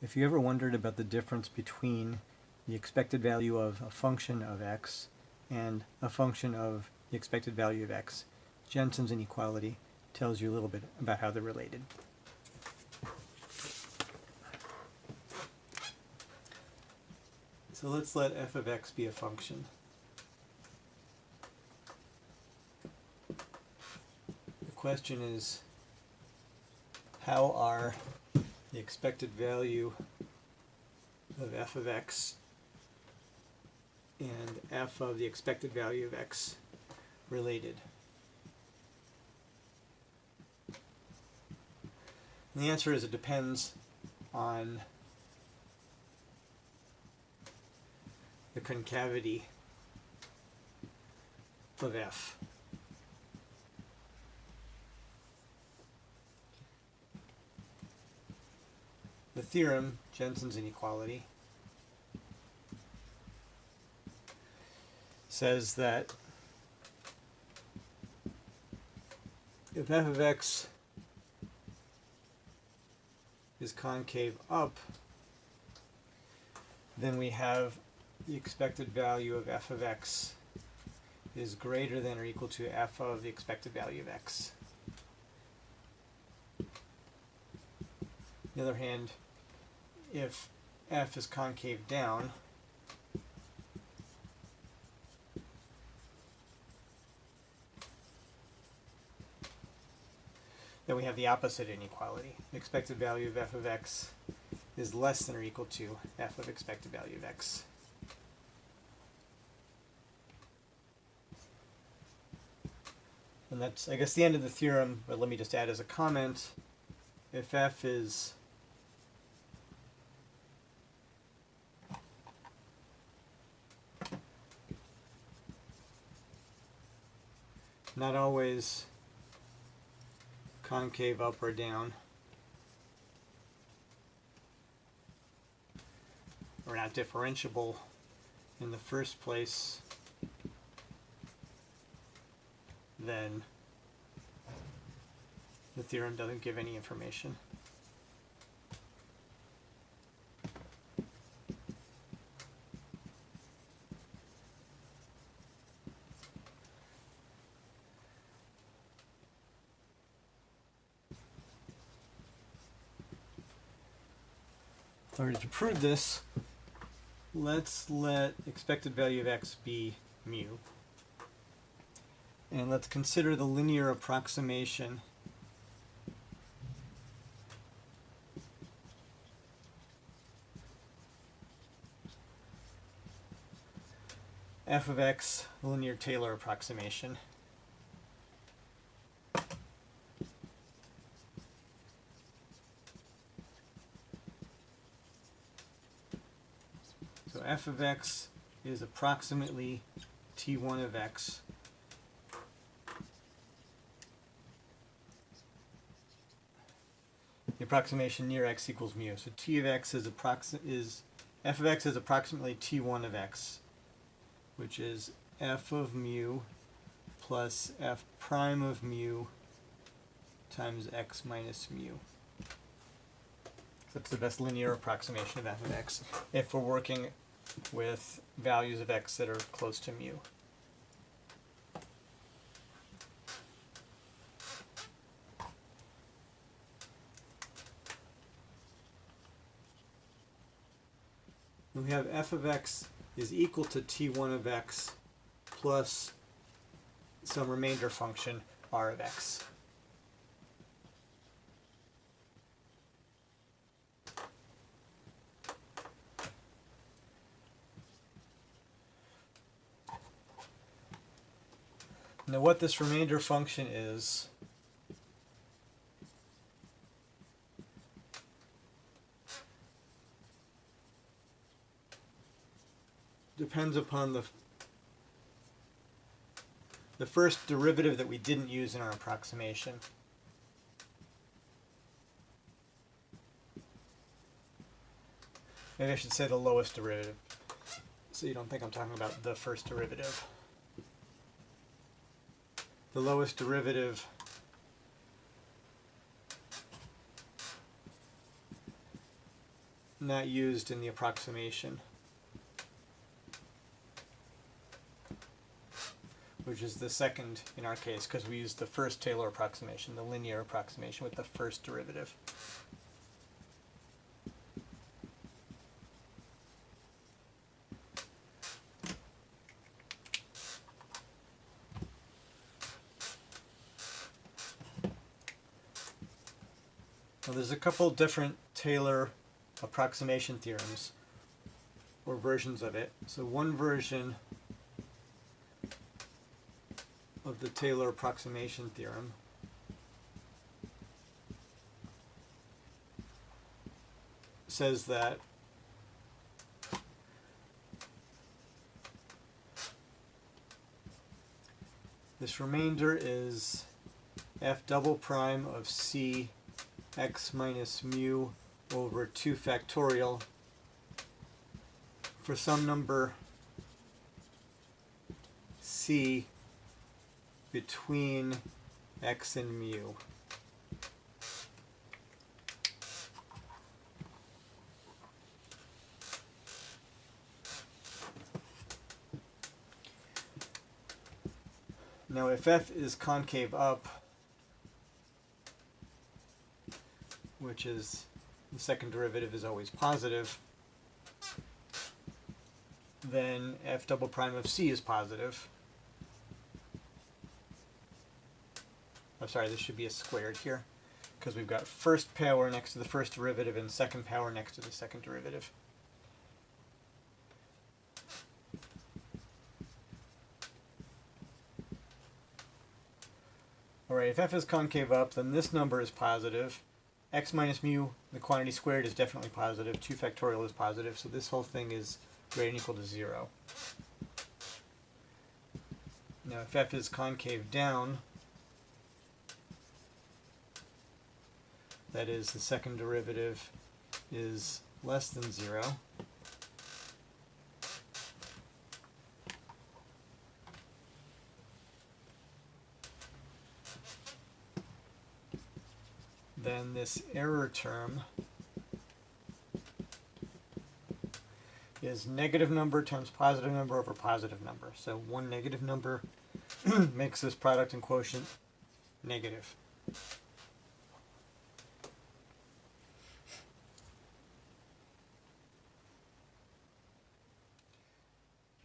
If you ever wondered about the difference between the expected value of a function of x and a function of the expected value of x, Jensen's inequality tells you a little bit about how they're related. So let's let f of x be a function. The question is, how are the expected value of f of x and f of the expected value of x related? And the answer is it depends on the concavity of f. The theorem, Jensen's inequality, says that if f of x is concave up, then we have the expected value of f of x is greater than or equal to f of the expected value of x. On the other hand, if f is concave down, then we have the opposite inequality. The expected value of f of x is less than or equal to f of expected value of x. And that's, I guess, the end of the theorem, but let me just add as a comment, if f is not always concave up or down, or not differentiable in the first place, then the theorem doesn't give any information. In order to prove this, let's let expected value of x be mu. And let's consider the linear approximation f of x, the linear Taylor approximation. So f of x is approximately t1 of x. The approximation near x equals mu. So t of x is f of x is approximately t1 of x, which is f of mu plus f prime of mu times x minus mu. That's the best linear approximation of f of x if we're working with values of x that are close to mu. We have f of x is equal to t1 of x plus some remainder function r of x. Now what this remainder function is depends upon the first derivative that we didn't use in our approximation. Maybe I should say the lowest derivative, so you don't think I'm talking about the first derivative. The lowest derivative not used in the approximation, which is the second in our case, because we used the first Taylor approximation, the linear approximation with the first derivative. Now there's a couple different Taylor approximation theorems, or versions of it. So one version of the Taylor approximation theorem says that this remainder is f double prime of c x minus mu over 2 factorial for some number c between x and mu. Now if f is concave up, which is the second derivative is always positive, then f double prime of c is positive. I'm sorry, this should be a squared here, because we've got first power next to the first derivative and second power next to the second derivative. Alright, if f is concave up, then this number is positive. X minus mu, the quantity squared, is definitely positive. 2 factorial is positive, so this whole thing is greater than or equal to 0. Now if f is concave down, that is, the second derivative is less than 0, then this error term is negative number times positive number over positive number. So one negative number makes this product and quotient negative.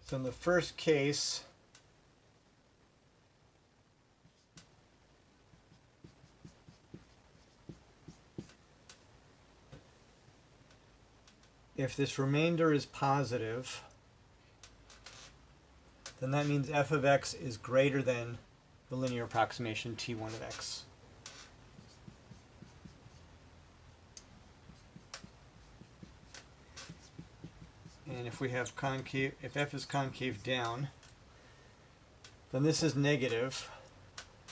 So in the first case, if this remainder is positive, then that means f of x is greater than the linear approximation t1 of x. And if we have concave, if f is concave down, then this is negative.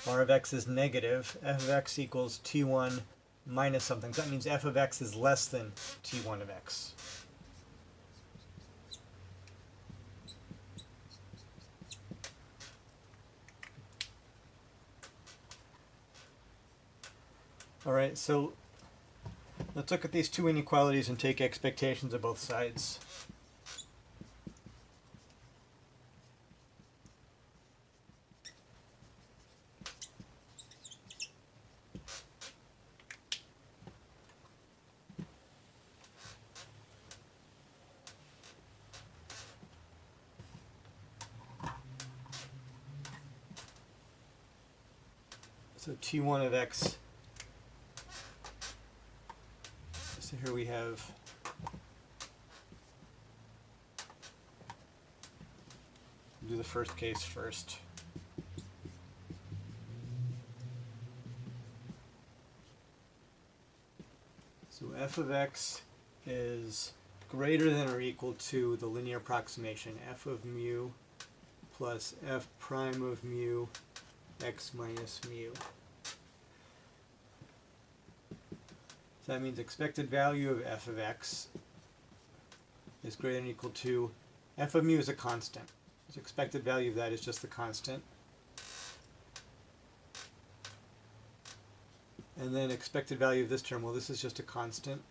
R of x is negative. F of x equals t1 minus something. So that means f of x is less than t1 of x. Alright, so let's look at these two inequalities and take expectations of both sides. So t1 of x, so here we have do the first case first. So f of x is greater than or equal to the linear approximation f of mu plus f prime of mu x minus mu. So that means expected value of f of x is greater than or equal to, f of mu is a constant. So expected value of that is just the constant. And then expected value of this term, well, this is just a constant.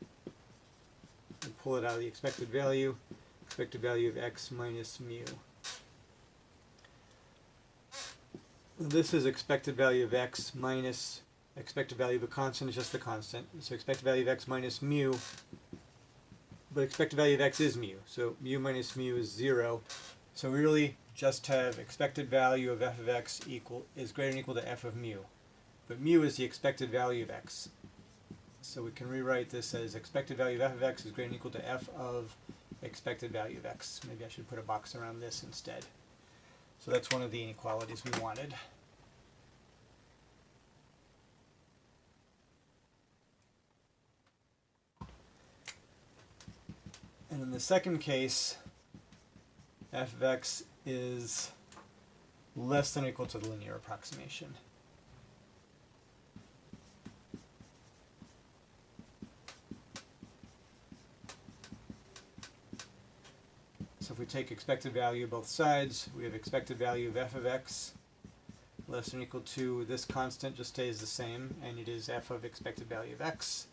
We pull it out of the expected value of x minus mu. This is expected value of x minus expected value of a constant is just the constant. So expected value of x minus mu, but expected value of x is mu. So mu minus mu is 0. So we really just have expected value of f of x is greater than or equal to f of mu. But mu is the expected value of x. So we can rewrite this as expected value of f of x is greater than or equal to f of expected value of x. Maybe I should put a box around this instead. So that's one of the inequalities we wanted. And in the second case, f of x is less than or equal to the linear approximation. So if we take expected value of both sides, we have expected value of f of x less than or equal to this constant just stays the same, and it is f of expected value of x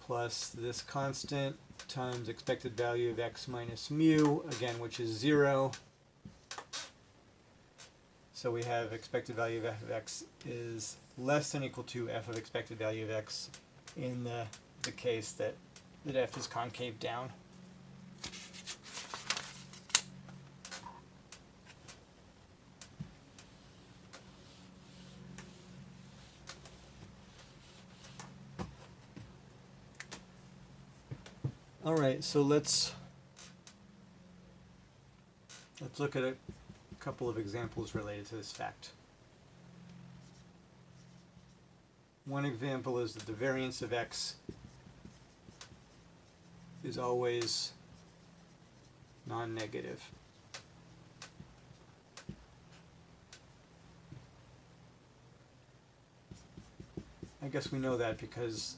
plus this constant times expected value of x minus mu, again, which is 0. So we have expected value of f of x is less than or equal to f of expected value of x in the case that f is concave down. All right, so let's look at a couple of examples related to this fact. One example is that the variance of x is always non-negative. I guess we know that because,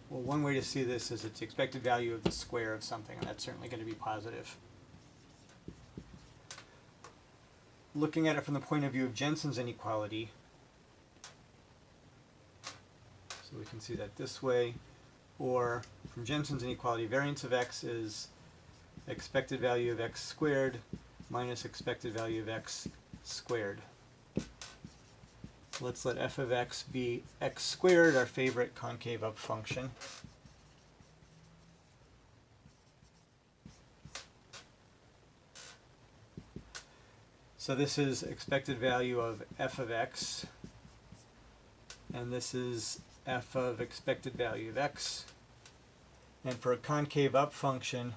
well, one way to see this is it's the expected value of the square of something, and that's certainly going to be positive. Looking at it from the point of view of Jensen's inequality, so we can see that this way, or from Jensen's inequality, variance of x is expected value of x squared minus expected value of x squared. Let's let f of x be x squared, our favorite concave up function. So this is expected value of f of x, and this is f of expected value of x. And for a concave up function,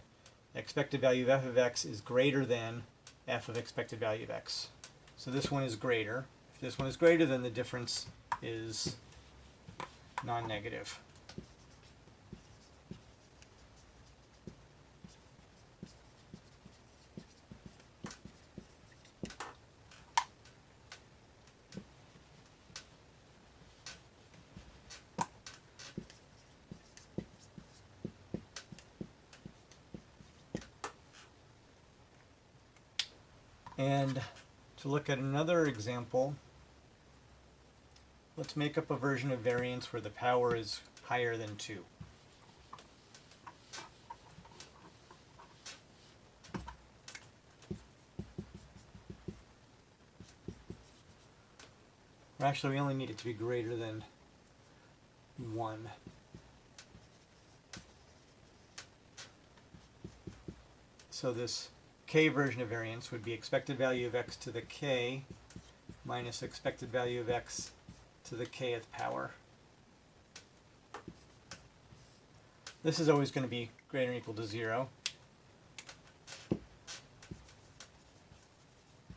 expected value of f of x is greater than f of expected value of x. So this one is greater. If this one is greater, then the difference is non-negative. And to look at another example, let's make up a version of variance where the power is higher than 2. Or actually, we only need it to be greater than 1. So this k version of variance would be expected value of x to the k minus expected value of x to the kth power. This is always going to be greater than or equal to 0,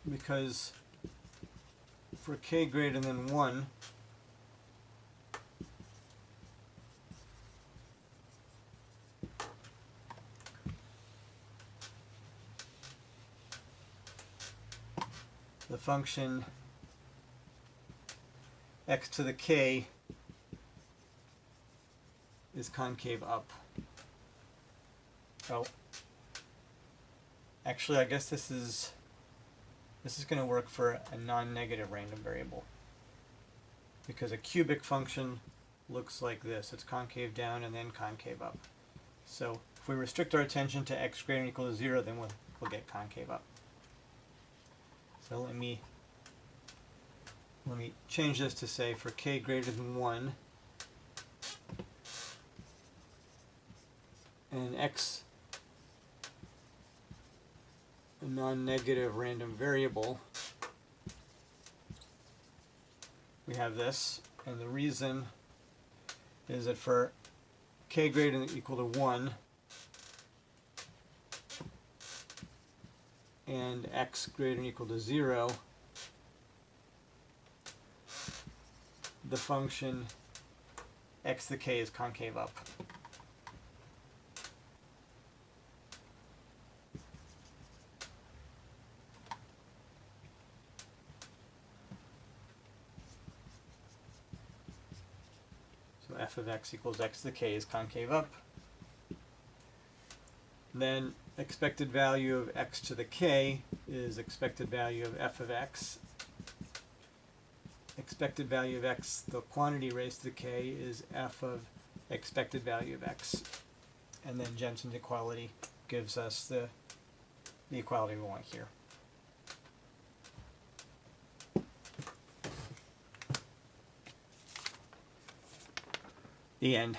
because for k greater than 1, the function x to the k is concave up. Oh, actually, I guess this is going to work for a non-negative random variable, because a cubic function looks like this. It's concave down and then concave up. So if we restrict our attention to x greater than or equal to 0, then we'll get concave up. So let me change this to say for k greater than 1 and x a non-negative random variable, we have this, and the reason is that for k greater than or equal to 1 and x greater than or equal to 0, the function x to the k is concave up. So f of x equals x to the k is concave up. Then expected value of x to the k is expected value of f of x. Expected value of x, the quantity raised to the k, is f of expected value of x. And then Jensen's equality gives us the equality we want here. The end.